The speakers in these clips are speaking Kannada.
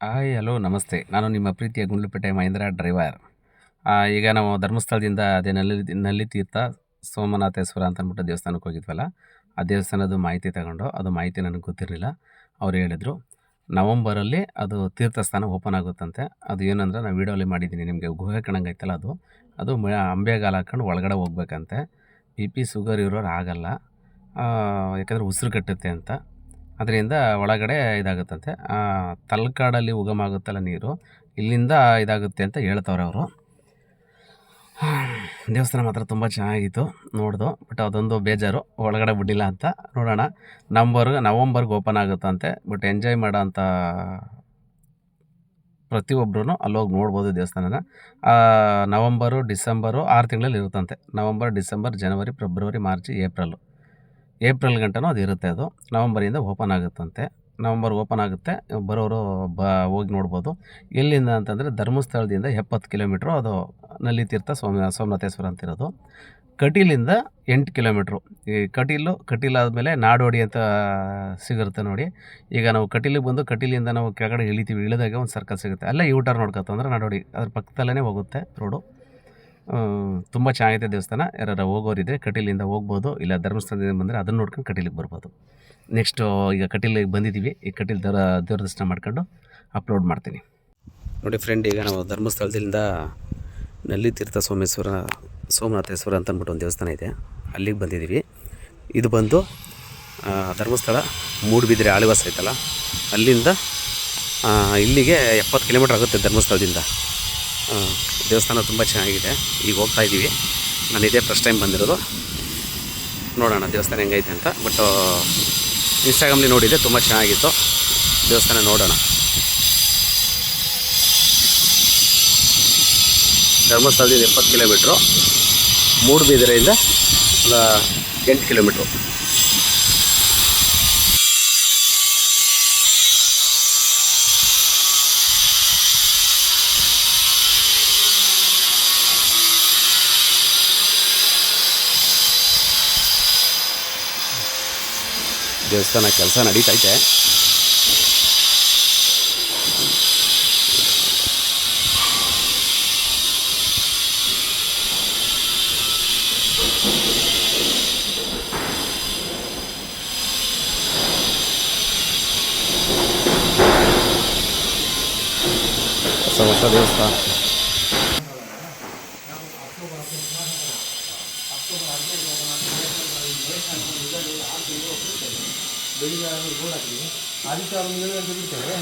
ಹಾಯ್ ಹಲೋ ನಮಸ್ತೆ. ನಾನು ನಿಮ್ಮ ಪ್ರೀತಿಯ ಗುಂಡ್ಲುಪೇಟೆ ಮಹೇಂದ್ರ ಡ್ರೈವರ್. ಈಗ ನಾವು ಧರ್ಮಸ್ಥಳದಿಂದ ಅದೇ ನಲ್ಲಿ ತೀರ್ಥ ಸೋಮನಾಥೇಶ್ವರ ಅಂತ ಅಂದ್ಬಿಟ್ಟು ದೇವಸ್ಥಾನಕ್ಕೆ ಹೋಗಿದ್ವಲ್ಲ, ಆ ದೇವಸ್ಥಾನದ ಮಾಹಿತಿ ತಗೊಂಡು, ಅದು ಮಾಹಿತಿ ನನಗೆ ಗೊತ್ತಿರಲಿಲ್ಲ. ಅವ್ರು ಹೇಳಿದ್ರು ನವಂಬರಲ್ಲಿ ಅದು ತೀರ್ಥಸ್ಥಾನ ಓಪನ್ ಆಗುತ್ತಂತೆ. ಅದು ಏನಂದ್ರೆ ನಾನು ವೀಡಿಯೋಲಿ ಮಾಡಿದ್ದೀನಿ ನಿಮಗೆ, ಗುಹೆ ಕಣಂಗೈತಲ್ಲ ಅದು ಅಂಬೆಗಾಲು ಹಾಕ್ಕೊಂಡು ಒಳಗಡೆ ಹೋಗ್ಬೇಕಂತೆ. ಬಿ ಪಿ ಶುಗರ್ ಇರೋರು ಆಗಲ್ಲ, ಯಾಕಂದರೆ ಉಸಿರು ಕಟ್ಟುತ್ತೆ ಅಂತ. ಅದರಿಂದ ಒಳಗಡೆ ಇದಾಗುತ್ತಂತೆ. ತಲಕಾಡಲ್ಲಿ ಉಗಮ ಆಗುತ್ತಲ್ಲ ನೀರು, ಇಲ್ಲಿಂದ ಇದಾಗುತ್ತೆ ಅಂತ ಹೇಳ್ತವ್ರೆ ಅವರು. ದೇವಸ್ಥಾನ ಮಾತ್ರ ತುಂಬ ಚೆನ್ನಾಗಿತ್ತು, ನೋಡ್ದು. ಬಟ್ ಅದೊಂದು ಬೇಜಾರು, ಒಳಗಡೆ ಬಿಡಲಿಲ್ಲ ಅಂತ. ನೋಡೋಣ, ನವಂಬರ್ಗೆ ಓಪನ್ ಆಗುತ್ತಂತೆ. ಬಟ್ ಎಂಜಾಯ್ ಮಾಡೋ ಅಂಥ ಪ್ರತಿಯೊಬ್ಬರೂ ಅಲ್ಲೋಗಿ ನೋಡ್ಬೋದು ದೇವಸ್ಥಾನನ. ನವಂಬರು, ಡಿಸೆಂಬರು 6 ತಿಂಗಳಲ್ಲಿ ಇರುತ್ತಂತೆ. ನವಂಬರ್, ಡಿಸೆಂಬರ್, ಜನವರಿ, ಫೆಬ್ರವರಿ, ಮಾರ್ಚ್, ಏಪ್ರಿಲ್ ಗಂಟನೂ ಅದು ಇರುತ್ತೆ. ಅದು ನವಂಬರಿಂದ ಓಪನ್ ಆಗುತ್ತಂತೆ. ನವಂಬರ್ ಓಪನ್ ಆಗುತ್ತೆ, ಬರೋರು ಹೋಗಿ ನೋಡ್ಬೋದು. ಎಲ್ಲಿಂದ ಅಂತಂದರೆ ಧರ್ಮಸ್ಥಳದಿಂದ 70 ಕಿಲೋಮೀಟ್ರು ಅದು ನಲ್ಲಿ ತೀರ್ಥ ಸೋಮನಾಥೇಶ್ವರ ಅಂತಿರೋದು. ಕಟೀಲಿಂದ 8 ಕಿಲೋಮೀಟ್ರು. ಈ ಕಟೀಲಾದಮೇಲೆ ನಾಡೋಡಿ ಅಂತ ಸಿಗುತ್ತೆ ನೋಡಿ. ಈಗ ನಾವು ಕಟೀಲಿಗೆ ಬಂದು ಕಟೀಲಿಂದ ನಾವು ಕೆಳಗಡೆ ಇಳಿತೀವಿ, ಇಳಿದಾಗ ಒಂದು ಸರ್ಕಲ್ ಸಿಗುತ್ತೆ, ಅಲ್ಲೇ ಯೂಟರ್ನ್ ನೋಡ್ಕೊತಂದ್ರೆ ನಾಡೋಡಿ ಅದ್ರ ಪಕ್ಕದಲ್ಲೇ ಹೋಗುತ್ತೆ ರೋಡು. ತುಂಬ ಚೆನ್ನಾಗಿದೆ ದೇವಸ್ಥಾನ. ಯಾರು ಹೋಗೋರಿದ್ರೆ ಕಟೀಲಿಂದ ಹೋಗ್ಬೋದು, ಇಲ್ಲ ಧರ್ಮಸ್ಥಳದಿಂದ ಬಂದರೆ ಅದನ್ನು ನೋಡ್ಕೊಂಡು ಕಟೀಲಿಗೆ ಬರ್ಬೋದು. ನೆಕ್ಸ್ಟು ಈಗ ಕಟೀಲಿಗೆ ಬಂದಿದ್ದೀವಿ. ಈ ಕಟೀಲು ದೇವ್ರ ದರ್ಶನ ಮಾಡ್ಕೊಂಡು ಅಪ್ಲೋಡ್ ಮಾಡ್ತೀನಿ ನೋಡಿ ಫ್ರೆಂಡ್. ಈಗ ನಾವು ಧರ್ಮಸ್ಥಳದಿಂದ ನಲ್ಲಿ ತೀರ್ಥ ಸೋಮನಾಥೇಶ್ವರ ಅಂತ ಅಂದ್ಬಿಟ್ಟು ಒಂದು ದೇವಸ್ಥಾನ ಇದೆ, ಅಲ್ಲಿಗೆ ಬಂದಿದ್ದೀವಿ. ಇದು ಬಂದು ಧರ್ಮಸ್ಥಳ ಮೂಡುಬಿದಿರೆ ಆಳಿವಾಸ ಐತಲ್ಲ, ಅಲ್ಲಿಂದ ಇಲ್ಲಿಗೆ 70 ಕಿಲೋಮೀಟ್ರ್ ಆಗುತ್ತೆ ಧರ್ಮಸ್ಥಳದಿಂದ. ದೇವಸ್ಥಾನ ತುಂಬ ಚೆನ್ನಾಗಿದೆ. ಈಗ ಹೋಗ್ತಾ ಇದ್ದೀವಿ. ನಾನು ಇದೇ ಫಸ್ಟ್ ಟೈಮ್ ಬಂದಿರೋದು. ನೋಡೋಣ ದೇವಸ್ಥಾನ ಹೆಂಗೈತೆ ಅಂತ. ಬಟ್ ಇನ್ಸ್ಟಾಗ್ರಾಮ್ಲಿ ನೋಡಿದೆ, ತುಂಬ ಚೆನ್ನಾಗಿತ್ತು ದೇವಸ್ಥಾನ. ನೋಡೋಣ. ಧರ್ಮಸ್ಥಳದಿಂದ 70 ಕಿಲೋಮೀಟ್ರು, ಮೂಡುಬಿದಿರೆಯಿಂದ 8 ಕಿಲೋಮೀಟ್ರು. ದೇವಸ್ಥಾನ ಕೆಲಸ ನಡೀತೈತೆ. ಹೊಸ ದೇವಸ್ಥಾನ. ಬೆಳಿಗ್ಗೆ ಗೋಲ್ ಹಾಕಿ ಆದಿತ್ಯವಾರ 7 ಗಂಟೆ ಬಿಡ್ತೇವೆ.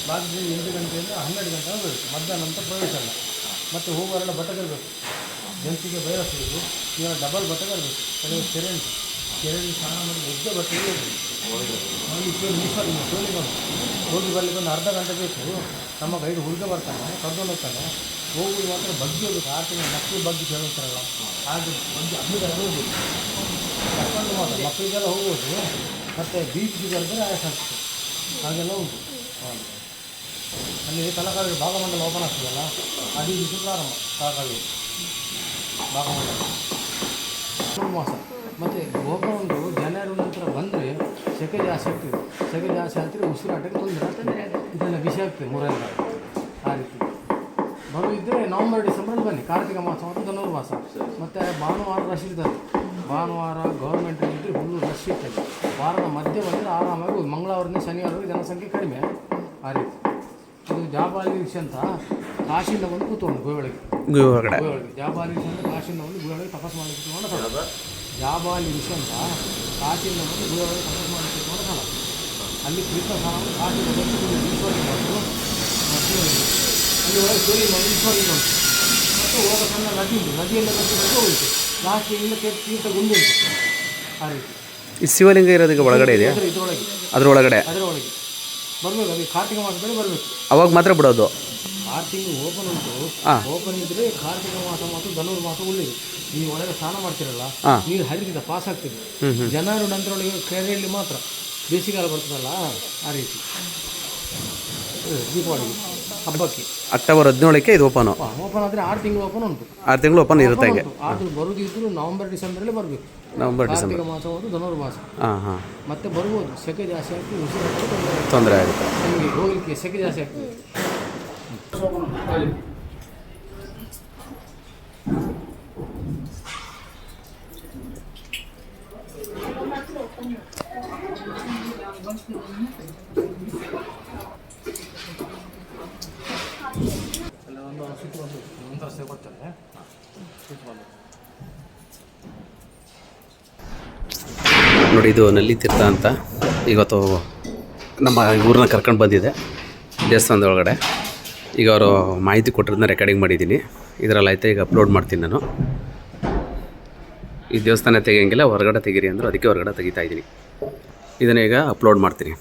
ಬಾಕಿ 8 ಗಂಟೆಯಿಂದ 12 ಗಂಟೆ ಬರುತ್ತೆ. ಮಧ್ಯಾಹ್ನ ನಂತರ ಪ್ರವೇಶ ಅಲ್ಲ. ಮತ್ತು ಹೋಗುವವರೆಲ್ಲ ಬಟ್ಟೆ ತರಬೇಕು. ಜಂತಿಗೆ ವೈರಸ್ ಇರೋದು, ಇವಾಗ ಡಬಲ್ ಬಟ್ಟೆ ತರಬೇಕು. ಕೆಲವು ಕೆರೆಯಲ್ಲಿ ಸ್ನಾನ ಮಾಡಿ ಒದ್ದೆ ಬಟ್ಟೆ ಹೋಗಬೇಕು. ಅಲ್ಲಿ ಸೋಲಿಗೆ ಹೋಗಿ ಬರಲಿಕ್ಕೆ ಒಂದು ಅರ್ಧ ಗಂಟೆ ಬೇಕು. ನಮ್ಮ ಗೈಡ್ ಹುಡುಗ ಬರ್ತಾನೆ, ಕರ್ಕೊಂಡು ಹೋಗ್ತಾನೆ. ಹೋಗುವುದು ಮಾತ್ರ ಬಗ್ಗೆ ಹೋಗ್ಬೇಕು. 6 ತಿಂಗಳು ಮಕ್ಕಳು ಬಗ್ಗೆ ಕೇಳ್ತಾರಲ್ಲ, ಹಾಗೆ ಬಗ್ಗೆ ಹಮ್ಮಿಗೆಲ್ಲ ಹೋಗ್ಬೇಕು. ಕರ್ಕೊಂಡು ಮಾತ್ರ ಮಕ್ಕಳಿಗೆಲ್ಲ ಹೋಗ್ಬೋದು. ಮತ್ತು ಬೀಚ್ಗೆ ಬರೆದರೆ ಆಯಾಸ ಆಗ್ತದೆ, ಹಾಗೆಲ್ಲ ಉಂಟು. ಅಲ್ಲಿ ತಲಕಾವೇರಿ ಭಾಗಮಂಡಲ ಓಪನ್ ಆಗ್ತದಲ್ಲ, ಅದು ದಿವಸ ಪ್ರಾರಂಭ. ತಲಕಾವೇರಿ ಭಾಗಮಂಡಲ ಮಾಸ. ಮತ್ತು ಓಪನ್ ಉಂಟು. ಜನವರಿ ನಂತರ ಬಂದರೆ ಸೆಕೆ ಜಾಸ್ತಿ ಆಗ್ತದೆ. ಸೆಕೆ ಜಾಸ್ತಿ ಆಗ್ತದೆ, ಉಸಿರಾಟಕ್ಕೆ ತೊಂದರೆ ಇದೆಲ್ಲ ವಿಷಯ ಆಗ್ತದೆ. 3 ಆ ರೀತಿ ಬರುವಿದ್ದರೆ ನವಂಬರ್ ಡಿಸೆಂಬರಲ್ಲಿ ಬನ್ನಿ. ಕಾರ್ತಿಕ ಮಾಸ ಮತ್ತು ಧನುರ್ಮಾಸ. ಮತ್ತು ಭಾನುವಾರ ರಶ್ ಇರ್ತದೆ. ಭಾನುವಾರ ಗೌರ್ಮೆಂಟ್ ಇದ್ದರೆ ಫುಲ್ಲು ರಶ್ ಇರ್ತದೆ. ವಾರದ ಮಧ್ಯೆ ಬಂದರೆ ಆರಾಮಾಗಿ ಮಂಗಳವಾರದಿಂದ ಶನಿವಾರವರೆಗೆ ಜನಸಂಖ್ಯೆ ಕಡಿಮೆ. ಆ ರೀತಿ ಇದು ಜಾಬಾಲಿ ವಿಷಯ ಅಂತ ಕಾಶಿಯಿಂದ ಬಂದು ಕೂತ್ಕೊಂಡು ಗುಹೆ ಒಳಗೆ ಜಾಬಾಲಿ ವಿಷಯ ಅಂತ ಕಾಶಿಯಿಂದ ಬಂದು ಗುಹೆ ಒಳಗೆ ತಪಸ್ ಮಾಡಿ ಕೂತ್ಕೊಂಡು ಜಾಬಾಲಿ ವಿಷಯ ಅಂತ ಕಾಶಿಯಿಂದ ಬಂದು ಗುಹೆ ಒಳಗೆ ತಪಸ್ ಮಾಡಿ ಕೂತ್ಕೊಂಡು ಸ್ಥಳ. ಅಲ್ಲಿ ತೀರ್ಥ ಸ್ಥಾನ ಕಾಶಿಯಿಂದ ಬಂದು ಈಶ್ವರಿಗೆ ಬಂದು ಅಲ್ಲಿ ಒಳಗೆ ಸೂರ್ಯ ಮಾಡಿ ಈಶ್ವರಿಗೆ ಬಂತು. ಮತ್ತು ಹೋಗೋ ಸಣ್ಣ ನದಿ ಉಂಟು, ನದಿಯಿಂದ ಬಂದು ಹೋಯಿತು. ಲಾಸ್ಟಿಂದ ತೀರ್ಥ ಗುಂಡು ಉಂಟು. ಆ ರೀತಿ ಈ ಶಿವಲಿಂಗ ಇರೋದಕ್ಕೆ ಒಳಗಡೆ ಇದೆ, ಇದರೊಳಗೆ ಅದರೊಳಗಡೆ ಬರಬೇಕು. ಅದು ಕಾರ್ತಿಕ ಮಾಸದಲ್ಲಿ ಬರಬೇಕು. ಅವಾಗ ಮಾತ್ರ ಬಿಡೋದು. 6 ತಿಂಗಳು ಓಪನ್ ಉಂಟು. ಓಪನ್ ಇದ್ದರೆ ಕಾರ್ತಿಕ ಮಾಸ ಮತ್ತು ಧನುರ್ಮಾಸ ಉಳಿದು ನೀವು ಒಳಗೆ ಸ್ನಾನ ಮಾಡ್ತಿರಲ್ಲ, ನೀರು ಹರಿದಿದ್ದ ಪಾಸ್ ಆಗ್ತದೆ. ಜನರು ನಂತರೊಳಗೆ ಕೆರೆಯಲ್ಲಿ ಮಾತ್ರ ಬೇಸಿಗೆಗಾಲ ಬರ್ತದಲ್ಲ, ಆ ರೀತಿ. ದೀಪಾವಳಿಗೆ ಹಬ್ಬಕ್ಕೆ ಅಕ್ಟೋಬರ್ 17ಕ್ಕೆ ಇದು ಓಪನ್ ಆದರೆ 6 ತಿಂಗಳು ಓಪನ್ ಉಂಟು. 6 ತಿಂಗಳು ಓಪನ್ ಇರುತ್ತೆ. ಅದು ಬರೋದಿದ್ರು ನವಂಬರ್ ಡಿಸೆಂಬರಲ್ಲಿ ಬರಬೇಕು. ನವಂಬರ್ ಡಿಸೆಂಬರ್ ಕಾರ್ತಿಕ ಮಾಸ ಒಂದು ಧನುರ್ಮಾಸ. ಹಾಂ ಹಾಂ ಮತ್ತೆ ಬರ್ಬೋದು, ಸೆಕೆ ಜಾಸ್ತಿ ಆಗ್ತದೆ, ಉಸಿರಾಟಕ್ಕೆ ತೊಂದರೆ ಆಗುತ್ತೆ. ನಮಗೆ ಹೋಗ್ಲಿಕ್ಕೆ ಸೆಕೆ ಜಾಸ್ತಿ ಆಗ್ತದೆ. ಒಂದು ಸುತ್ತು ಬಂದು ನಂತರ ಸೇ ಕೊಡ್ತಾರೆ ಸುತ್ತು ಬಂದು. ನೋಡಿ, ಇದು ನಲ್ಲಿ ತೀರ್ಥ ಅಂತ ಇವತ್ತು ನಮ್ಮ ಊರನ್ನ ಕರ್ಕೊಂಡು ಬಂದಿದೆ ದೇವಸ್ಥಾನದ ಒಳಗಡೆ. ಈಗ ಅವರು ಮಾಹಿತಿ ಕೊಟ್ಟಿರೋದನ್ನ ರೆಕಾರ್ಡಿಂಗ್ ಮಾಡಿದ್ದೀನಿ. ಇದರಲ್ಲಿ ಆಯ್ತು, ಈಗ ಅಪ್ಲೋಡ್ ಮಾಡ್ತೀನಿ ನಾನು. ಈ ದೇವಸ್ಥಾನ ತೆಗಿಯೋಂಗಿಲ್ಲ, ಹೊರಗಡೆ ತೆಗೀರಿ ಅಂದರು, ಅದಕ್ಕೆ ಹೊರಗಡೆ ತೆಗಿತಾ ಇದ್ದೀನಿ. ಇದನ್ನ ಈಗ ಅಪ್ಲೋಡ್ ಮಾಡ್ತೀನಿ.